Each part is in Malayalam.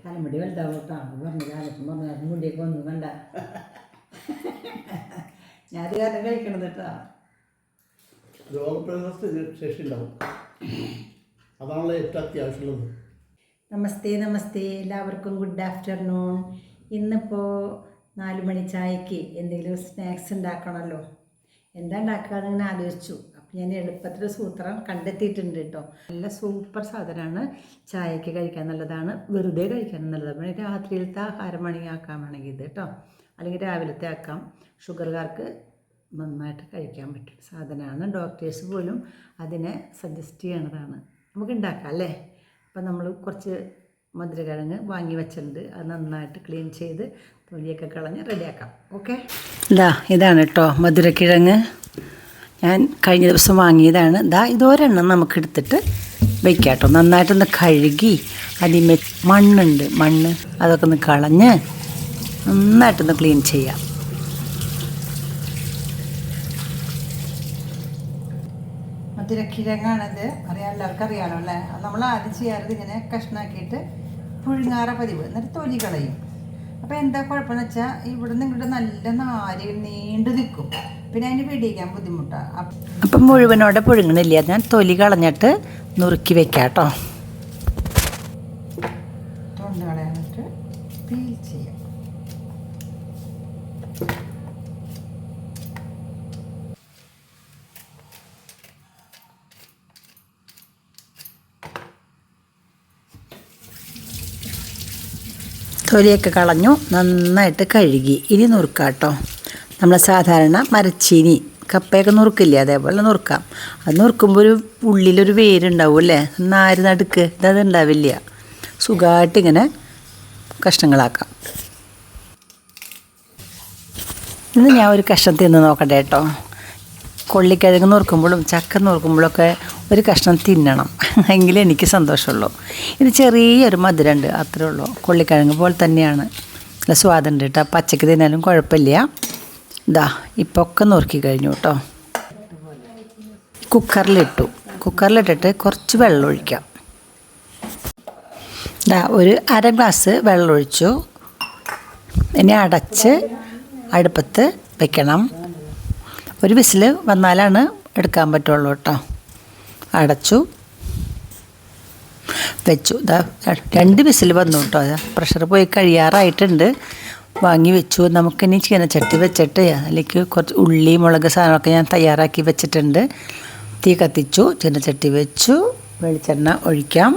തലമുടി വലുതാവട്ടാണ് പറഞ്ഞു കാലത്തും പറഞ്ഞു മുടിയൊക്കെ ഒന്നും കണ്ട ഞാൻ അത് കാരണം കഴിക്കണത് കേട്ടോ. രോഗപ്രതിരോധ ശേഷി ഉണ്ടാവും, അതാണല്ലോ ഏറ്റവും അത്യാവശ്യമുള്ളത്. നമസ്തേ നമസ്തേ, എല്ലാവർക്കും ഗുഡ് ആഫ്റ്റർനൂൺ. ഇന്നിപ്പോൾ 4 മണി ചായക്ക് എന്തെങ്കിലും സ്നാക്സ് ഉണ്ടാക്കണമല്ലോ. എന്താ ഉണ്ടാക്കാന്ന് ഇങ്ങനെ ആലോചിച്ചു. അപ്പം ഞാൻ എളുപ്പത്തിൽ സൂത്രം കണ്ടെത്തിയിട്ടുണ്ട് കേട്ടോ. നല്ല സൂപ്പർ സാധനമാണ്, ചായക്ക് കഴിക്കാൻ നല്ലതാണ്, വെറുതെ കഴിക്കാൻ നല്ലതാണ്. പിന്നെ രാത്രിയിലത്തെ ആഹാരം വേണമെങ്കിൽ ആക്കാൻ വേണമെങ്കിൽ ഇത് കേട്ടോ, അല്ലെങ്കിൽ രാവിലത്തെ ആക്കാം. ഷുഗറുകാർക്ക് നന്നായിട്ട് കഴിക്കാൻ പറ്റും സാധനമാണ്. ഡോക്ടേഴ്സ് പോലും അതിനെ സജസ്റ്റ് ചെയ്യണതാണ്. നമുക്ക് ഉണ്ടാക്കാം അല്ലേ. അപ്പം നമ്മൾ കുറച്ച് മധുരക്കിഴങ്ങ് വാങ്ങി വെച്ചിട്ടുണ്ട്. അത് നന്നായിട്ട് ക്ലീൻ ചെയ്ത് തൊലിയൊക്കെ കളഞ്ഞ് റെഡിയാക്കാം. ഓക്കെ, ഇതാണ് കേട്ടോ മധുരക്കിഴങ്ങ്. ഞാൻ കഴിഞ്ഞ ദിവസം വാങ്ങിയതാണ്. ഇതൊരെണ്ണം നമുക്ക് എടുത്തിട്ട് വയ്ക്കാം കേട്ടോ. നന്നായിട്ടൊന്ന് കഴുകി അതിന്മേ മണ്ണ് അതൊക്കെ ഒന്ന് കളഞ്ഞ് നന്നായിട്ടൊന്ന് ക്ലീൻ ചെയ്യാം. മധുരക്കിഴങ്ങാണത്, അറിയാം, എല്ലാവർക്കും അറിയാമല്ലോ അല്ലേ. നമ്മൾ ആദ്യം ചെയ്യാറത് ഇങ്ങനെ കഷ്ണാക്കിയിട്ട് പുഴുങ്ങാറ പതിവ്, എന്നിട്ട് തൊലി കളയും. അപ്പോൾ എന്താ കുഴപ്പമെന്ന് വെച്ചാൽ ഇവിടെ നിങ്ങളുടെ നല്ല നാര് നീണ്ടു നിൽക്കും, പിന്നെ അതിന് പിടിക്കാൻ ബുദ്ധിമുട്ടാണ്. അപ്പം മുഴുവനോടെ പുഴുങ്ങണില്ല, ഞാൻ തൊലി കളഞ്ഞിട്ട് നുറുക്കി വെക്കാം കേട്ടോ. തൊണ്ട് കളയാനായിട്ട് പീൽ ചെയ്യാം. തൊലിയൊക്കെ കളഞ്ഞു, നന്നായിട്ട് കഴുകി. ഇനി നുറുക്കാം കേട്ടോ. നമ്മൾ സാധാരണ മരച്ചീനി കപ്പയൊക്കെ നുറുക്കില്ലേ, അതേപോലെ നുറുക്കാം. അത് നുറുക്കുമ്പോൾ ഒരു ഉള്ളിലൊരു വേരുണ്ടാവും അല്ലേ, നാര് നടുക്ക് ഇതത് ഉണ്ടാവില്ല. സുഖമായിട്ടിങ്ങനെ കഷ്ണങ്ങളാക്കാം. ഇത് ഞാൻ ഒരു കഷ്ണം തിന്ന് നോക്കട്ടെ കേട്ടോ. കൊള്ളിക്കിഴങ്ങ് നുറുക്കുമ്പോഴും ചക്ക നുറുക്കുമ്പോഴൊക്കെ ഒരു കഷ്ണം തിന്നണം, എങ്കിലേ എനിക്ക് സന്തോഷമുള്ളൂ. ഇത് ചെറിയൊരു മധുരമുണ്ട്, അത്രേ ഉള്ളൂ. കൊള്ളിക്കിഴങ്ങ് പോലെ തന്നെയാണ്, നല്ല സ്വാദുണ്ട് കേട്ടോ. പച്ചക്ക് തിന്നാലും കുഴപ്പമില്ല. ഇപ്പോൾ ഒക്കെ നുറുക്കി കഴിഞ്ഞു കേട്ടോ. കുക്കറിലിട്ടിട്ട് കുറച്ച് വെള്ളം ഒഴിക്കാം. ഒരു അര ഗ്ലാസ് വെള്ളം ഒഴിച്ചു. ഇനി അടച്ച് അടുപ്പത്ത് വെക്കണം. ഒരു വിസിൽ വന്നാലാണ് എടുക്കാൻ പറ്റുള്ളൂ കേട്ടോ. അടച്ചു വെച്ചു. 2 വിസിൽ വന്നു കേട്ടോ. പ്രഷർ പോയി കഴിയാറായിട്ടുണ്ട്. വാങ്ങി വെച്ചു. നമുക്കിനി ചീനച്ചട്ടി വെച്ചിട്ട് അതിലേക്ക് കുറച്ച് ഉള്ളി, മുളക് സാധനമൊക്കെ ഞാൻ തയ്യാറാക്കി വെച്ചിട്ടുണ്ട്. തീ കത്തിച്ചു, ചീനച്ചട്ടി വെച്ചു. വെളിച്ചെണ്ണ ഒഴിക്കാം.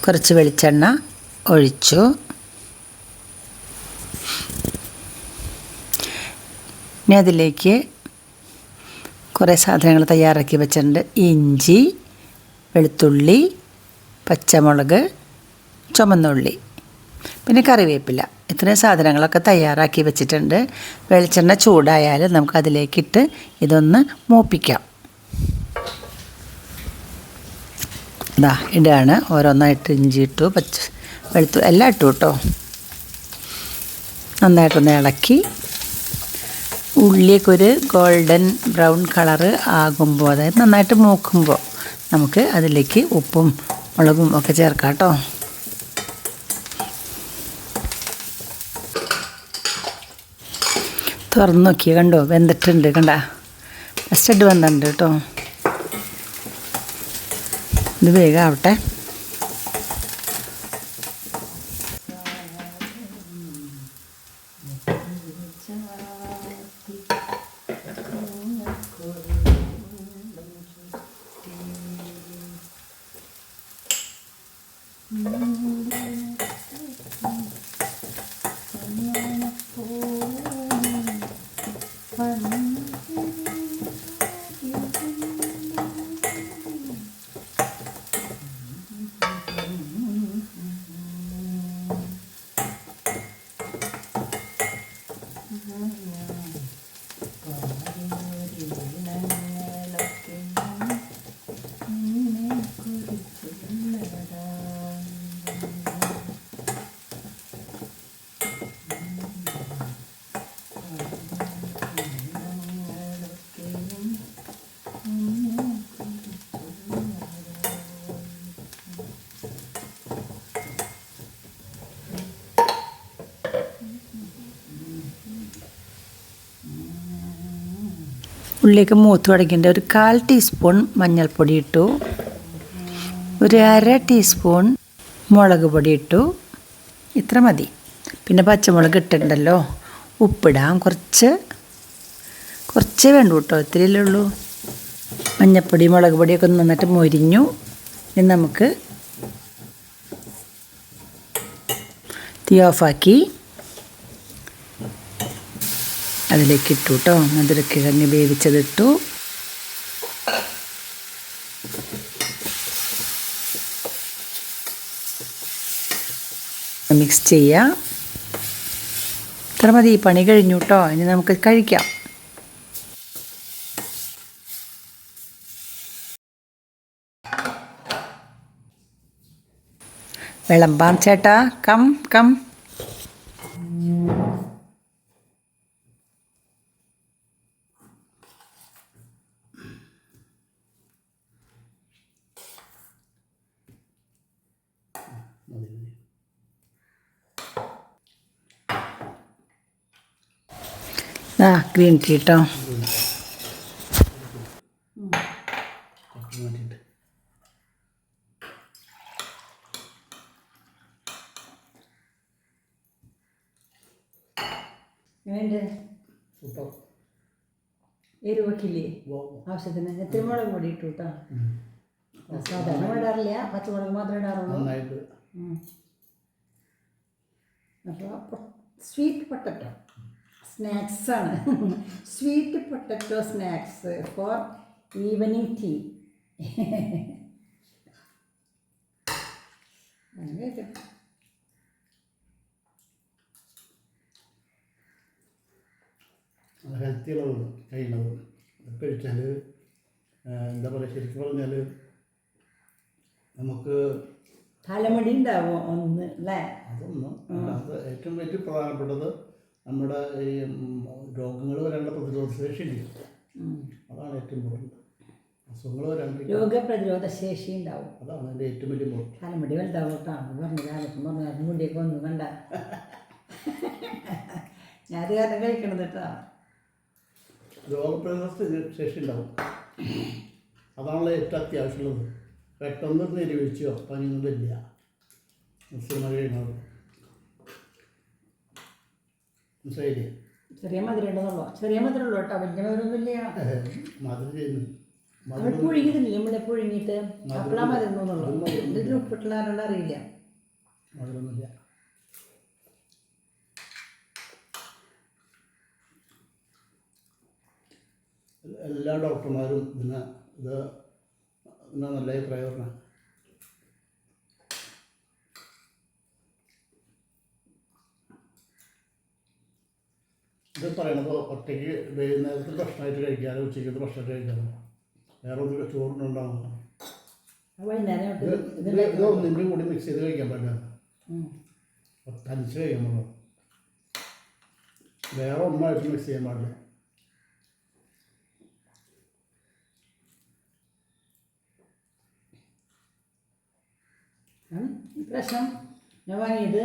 കുറച്ച് വെളിച്ചെണ്ണ ഒഴിച്ചു. ഇനി അതിലേക്ക് കുറേ സാധനങ്ങൾ തയ്യാറാക്കി വെച്ചിട്ടുണ്ട്. ഇഞ്ചി, വെളുത്തുള്ളി, പച്ചമുളക്, ചുമന്നുള്ളി, പിന്നെ കറിവേപ്പില, ഇത്രയും സാധനങ്ങളൊക്കെ തയ്യാറാക്കി വെച്ചിട്ടുണ്ട്. വെളിച്ചെണ്ണ ചൂടായാൽ നമുക്ക് അതിലേക്കിട്ട് ഇതൊന്ന് മൂപ്പിക്കാം. ഇടാണ്. ഓരോന്നായിട്ട് ഇഞ്ചി ഇട്ടു, വെളുത്തുള്ളി എല്ലാം ഇട്ടു കേട്ടോ. നന്നായിട്ടൊന്ന് ഇളക്കി ഉള്ളിയൊക്കെ ഒരു ഗോൾഡൻ ബ്രൗൺ കളറ് ആകുമ്പോൾ, അതായത് നന്നായിട്ട് മൂക്കുമ്പോൾ നമുക്ക് അതിലേക്ക് ഉപ്പും മുളകും ഒക്കെ ചേർക്കാം കേട്ടോ. തുറന്ന് നോക്കിയാൽ കണ്ടോ, വെന്തിട്ടുണ്ട്. ഫസ്റ്റ് വെന്തുണ്ട് കേട്ടോ. ഇത് വേഗം ആവട്ടെ. ഉള്ളിലേക്ക് മൂത്ത് തുടങ്ങിയിട്ട് ഒരു 1/4 ടീസ്പൂൺ മഞ്ഞൾപ്പൊടി ഇട്ടു, ഒരു 1/2 ടീസ്പൂൺ മുളക് പൊടി ഇട്ടു. ഇത്ര മതി. പിന്നെ പച്ചമുളക് ഇട്ടിട്ടുണ്ടല്ലോ, ഉപ്പിടാം, കുറച്ചേ വേണ്ടൂ കേട്ടോ, ഇത്തിരിയല്ലേ ഉള്ളൂ. മഞ്ഞൾപ്പൊടി മുളക് പൊടിയൊക്കെ നന്നായിട്ട് മൊരിഞ്ഞു. ഇനി നമുക്ക് തീ ഓഫാക്കി അതിലേക്ക് ഇട്ടു കേട്ടോ. മധുരക്കിഴങ്ങ് വേവിച്ചതിട്ടു. മിക്സ് ചെയ്യാം. ഇത്ര മതി, പണി കഴിഞ്ഞു കേട്ടോ. ഇനി നമുക്ക് കഴിക്കാം. വിളമ്പാം ചേട്ടാ, കം കം. ഗ്രീൻ ടീ കേട്ടോ. സൂപ്പർ. എരിവൊക്കില്ലേ ആവശ്യത്തിന്? എത്ര മുളക് പൊടി ഇട്ടു കേട്ടോ. സാധാരണ ഇടാറില്ല, പച്ചമുളക് മാത്രമേ ഇടാറുള്ളൂ. അപ്പോൾ സ്വീറ്റ് പൊട്ടറ്റോ സ്നാക്സാണ്. Sweet potato snacks for evening tea. അങ്ങനെ ഹെൽത്തിയുള്ളത് കഴിയുന്നത് കഴിച്ചാൽ എന്താ പറയുക, ശരിക്കും പറഞ്ഞാൽ നമുക്ക് തലമുടി ഉണ്ടാവും ഒന്ന് അല്ലേ? അതൊന്നും അത് ഏറ്റവും വലിയ പ്രധാനപ്പെട്ടത് നമ്മുടെ ഈ രോഗങ്ങൾ വരാനുള്ള പ്രതിരോധ ശേഷി ഇല്ല. അതാണ് ഏറ്റവും ഇമ്പോർട്ടൻറ്റ്. അസുഖങ്ങൾ വരാണ്ട് രോഗപ്രതിരോധ ശേഷി ഉണ്ടാവും. അതാണ് എൻ്റെ ഏറ്റവും വലിയ ഇമ്പോർട്ടൻറ്റ്. തലമുടി വലുതാവും കേട്ടോ. പറഞ്ഞു മുടിയൊക്കെ ഒന്നും കണ്ട ഞാൻ കാരണം കഴിക്കണത് കേട്ടോ. രോഗപ്രതിരോധ ശേഷി ഉണ്ടാവും. അതാണല്ലോ ഏറ്റവും അത്യാവശ്യമുള്ളത്. പെട്ടെന്ന് നെരിവീഴ്ചയോ പനിയൊന്നും വരില്ല. മഴ കഴിയുന്നത് മനസ്സിലായില്ലേ? ചെറിയ മധുരം ഉണ്ടെന്നുള്ളൂ. ചെറിയ മധുരം ഉള്ളൂ കേട്ടോ, വലിയ മധുരമൊന്നുമില്ല. മധുരം ചെയ്യുന്നു. നമ്മൾ പുഴുങ്ങിയതില്ലേ, നമ്മളെ പുഴുങ്ങിയിട്ട് അപ്പളാ മധുരം തോന്നുള്ളൂ. ഇതിന് ഉപ്പിട്ടുള്ളവരുടെ അറിയില്ല. മധുരമൊന്നുമില്ല. എല്ലാ ഡോക്ടർമാരും ഇത് നല്ല അഭിപ്രായമാണ്. ഇത് പറയണത് ഒറ്റയ്ക്ക് വൈകുന്നേരത്തിൽ ഭക്ഷണമായിട്ട് കഴിക്കാതെ ഉച്ചയ്ക്കത്തെ ഭക്ഷണമായിട്ട് കഴിക്കാതെ വേറെ ഒന്നും ചോറിനുണ്ടാവുന്നു. ഇത് ഒന്നിൻ്റെ കൂടി മിക്സ് ചെയ്ത് കഴിക്കാൻ പറ്റില്ല. തനിച്ച് കഴിക്കാൻ പാടില്ല. വേറെ ഒന്നുമായിട്ട് മിക്സ് ചെയ്യാൻ പാടില്ല. ഇപ്രാവശ്യം ഞാൻ വാങ്ങിയത്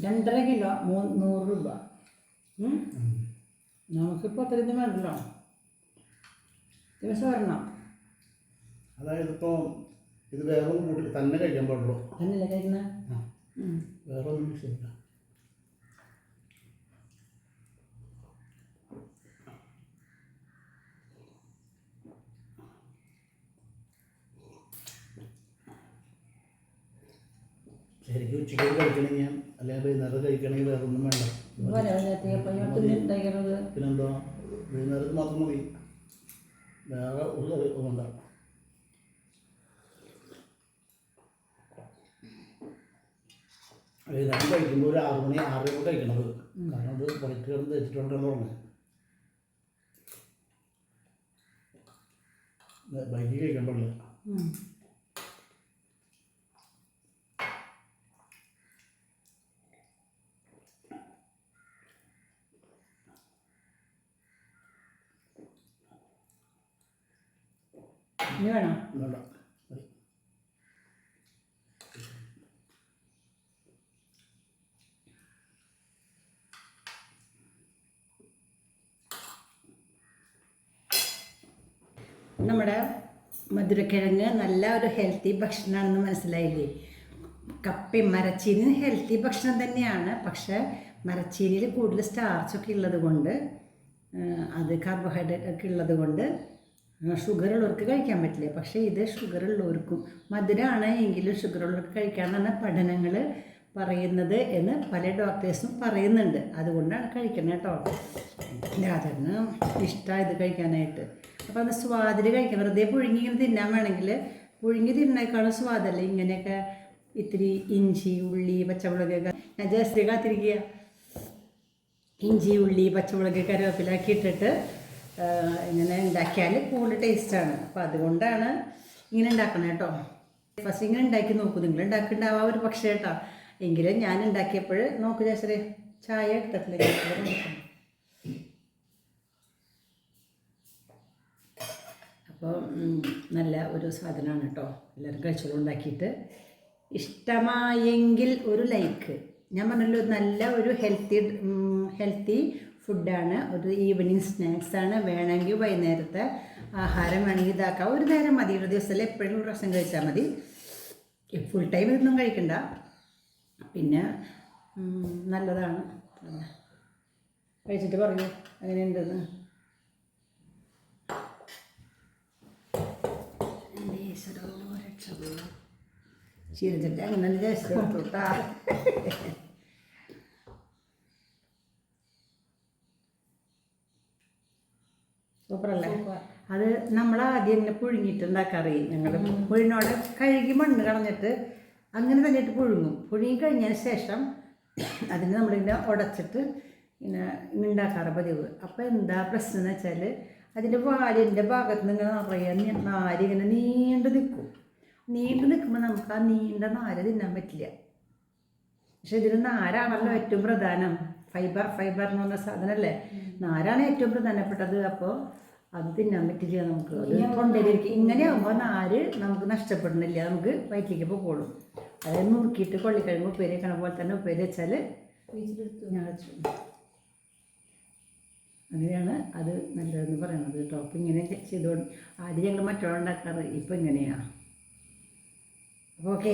2.5 കിലോ 100 രൂപ. നമുക്കിപ്പോൾ അത്ര ഇത് വേണ്ടല്ലോ, ദിവസം വരണം. അതായത് ഇപ്പോൾ ഇത് വേറെ ഒന്നും കൂട്ടി തന്നെ കഴിക്കാൻ പാടുള്ളൂ. തന്നെയല്ലേ കഴിക്കുന്ന? വേറെ ഒന്നും മിക്സ് ചെയ്യില്ല. ശരിക്കും ഉച്ചയ്ക്ക് കഴിക്കണമെങ്കിൽ അല്ലെങ്കിൽ വൈകുന്നേരം കഴിക്കണമെങ്കിൽ വേറെ ഒന്നും വേണ്ട. പിന്നെന്താ, വൈകുന്നേരത്ത് മാത്രം മതി, വേറെ ഒന്നുണ്ട. വൈകുന്നേരം കഴിക്കുമ്പോൾ ഒരു 6 മണി 6 കഴിക്കണത്. കാരണം അത് വൈറ്റ് കിടന്ന് വെച്ചിട്ടുണ്ടെന്ന് പറഞ്ഞു. വൈകി കഴിക്കാൻ പാടില്ല. ഇനി വേണം? വേണ്ട. നമ്മുടെ മധുരക്കിഴങ്ങ് നല്ല ഒരു ഹെൽത്തി ഭക്ഷണമാണെന്ന് മനസ്സിലായില്ലേ? കപ്പയും മരച്ചീനിയും ഹെൽത്തി ഭക്ഷണം തന്നെയാണ്. പക്ഷേ മരച്ചീനിയിൽ കൂടുതൽ സ്റ്റാർച്ചൊക്കെ ഉള്ളത് കൊണ്ട്, അത് കാർബോഹൈഡ്രേറ്റ് ഒക്കെ ഉള്ളത് കൊണ്ട് ഷുഗർ ഉള്ളവർക്ക് കഴിക്കാൻ പറ്റില്ല. പക്ഷേ ഇത് ഷുഗർ ഉള്ളവർക്കും മധുരമാണ് എങ്കിലും ഷുഗർ ഉള്ളവർക്ക് കഴിക്കാമെന്നാണ് പഠനങ്ങൾ പറയുന്നത് എന്ന് പല ഡോക്ടേഴ്സും പറയുന്നുണ്ട്. അതുകൊണ്ടാണ് കഴിക്കുന്നത് കേട്ടോ. രാജന് ഇഷ്ടമാണ് ഇത് കഴിക്കാനായിട്ട്. അപ്പോൾ അത് സ്വാദിൽ കഴിക്കാം. വെറുതെ പുഴുങ്ങി ഇങ്ങനെ തിന്നാൻ വേണമെങ്കിൽ പുഴുങ്ങി തിന്നേക്കാളും സ്വാദല്ലേ ഇങ്ങനെയൊക്കെ ഇത്തിരി ഇഞ്ചി, ഉള്ളി, പച്ചമുളകൊക്കെ ഞാൻ ജസ്റ്റ് കാത്തിരിക്കുക. ഇഞ്ചി, ഉള്ളി, പച്ചമുളക്, കറിവേപ്പിലൊക്കെ ഇട്ടിട്ട് ഇങ്ങനെ ഉണ്ടാക്കിയാൽ കൂടുതൽ ടേസ്റ്റാണ്. അപ്പോൾ അതുകൊണ്ടാണ് ഇങ്ങനെ ഉണ്ടാക്കണം കേട്ടോ. ഫസ്റ്റ് ഇങ്ങനെ ഉണ്ടാക്കി നോക്കൂ. നിങ്ങൾ ഉണ്ടാക്കിണ്ടാവാം ഒരു പക്ഷേ കേട്ടോ. എങ്കിലും ഞാൻ ഉണ്ടാക്കിയപ്പോൾ നോക്കൂ ചേച്ചി, ചായ എടുത്തിട്ടില്ല. അപ്പോൾ നല്ല ഒരു സാധനമാണ് കേട്ടോ. എല്ലാവരും കഴിച്ചോളൂ ഉണ്ടാക്കിയിട്ട്. ഇഷ്ടമായെങ്കിൽ ഒരു ലൈക്ക്. ഞാൻ പറഞ്ഞല്ലോ നല്ല ഒരു ഹെൽത്തി ഫുഡാണ്. ഒരു ഈവനിങ് സ്നാക്സാണ്. വേണമെങ്കിൽ വൈകുന്നേരത്തെ ആഹാരം വേണമെങ്കിൽ ഇതാക്കാം. ഒരു നേരം മതി. ഒരു ദിവസത്തിൽ എപ്പോഴും ഒരു പ്രാവശ്യം കഴിച്ചാൽ മതി. ഫുൾ ടൈം ഇതൊന്നും കഴിക്കണ്ട. പിന്നെ നല്ലതാണ്. കഴിച്ചിട്ട് പറഞ്ഞു എങ്ങനെയുണ്ടെന്ന്. ചീരച്ചട്ടി അങ്ങനെ തന്നെ ജസ്റ്റ് കൊടുത്തുട്ടാ. സൂപ്പറല്ലേ? അത് നമ്മൾ ആദ്യം ഇങ്ങനെ പുഴുങ്ങിയിട്ടുണ്ടാക്കാറ്. ഞങ്ങൾ പുഴുങ്ങിനോടെ കഴുകി മണ്ണ് കളഞ്ഞിട്ട് അങ്ങനെ തന്നെ ഇട്ട് പുഴുങ്ങും. പുഴുങ്ങി കഴിഞ്ഞതിന് ശേഷം അതിന് നമ്മളിങ്ങനെ ഉടച്ചിട്ട് ഇങ്ങനെ ഉണ്ടാക്കാറ് പതിവ്. അപ്പോൾ എന്താ പ്രശ്നം എന്ന് വെച്ചാൽ അതിൻ്റെ വാലിൻ്റെ ഭാഗത്ത് നിന്ന് ഇങ്ങനെ നിറയെ നാര് ഇങ്ങനെ നീണ്ടു നിൽക്കും. നീണ്ടു നിൽക്കുമ്പോൾ നമുക്ക് ആ നീണ്ട നാര് തിന്നാൻ പറ്റില്ല. പക്ഷെ ഇതിന് നാരാണല്ലോ ഏറ്റവും പ്രധാനം. ഫൈബർ എന്ന് പറഞ്ഞ സാധനമല്ലേ, നാരാണ് ഏറ്റവും പ്രധാനപ്പെട്ടത്. അപ്പോൾ അത് തിന്നാൻ പറ്റില്ല നമുക്ക്. അത് തൊണ്ടയിലിരിക്കും. ഇങ്ങനെയാകുമ്പോൾ നാര് നമുക്ക് നഷ്ടപ്പെടുന്നില്ല, നമുക്ക് വയറ്റിലേക്ക് പോയിക്കോളും. അതായത് നുറുക്കിയിട്ട് കൊള്ളിക്കഴിഞ്ഞ് ഉപ്പേരി വെക്കണ പോലെ തന്നെ ഉപ്പേരി വെച്ചാൽ ഞാൻ വെച്ചു. അങ്ങനെയാണ് അത് നല്ലതെന്ന് പറയണത് കേട്ടോ. അപ്പോൾ ഇങ്ങനെ ചെയ്തുകൊണ്ട് ആദ്യം ഞങ്ങൾ മറ്റോളം ഉണ്ടാക്കാറ്, ഇപ്പോൾ ഇങ്ങനെയാണ്. അപ്പോൾ ഓക്കെ.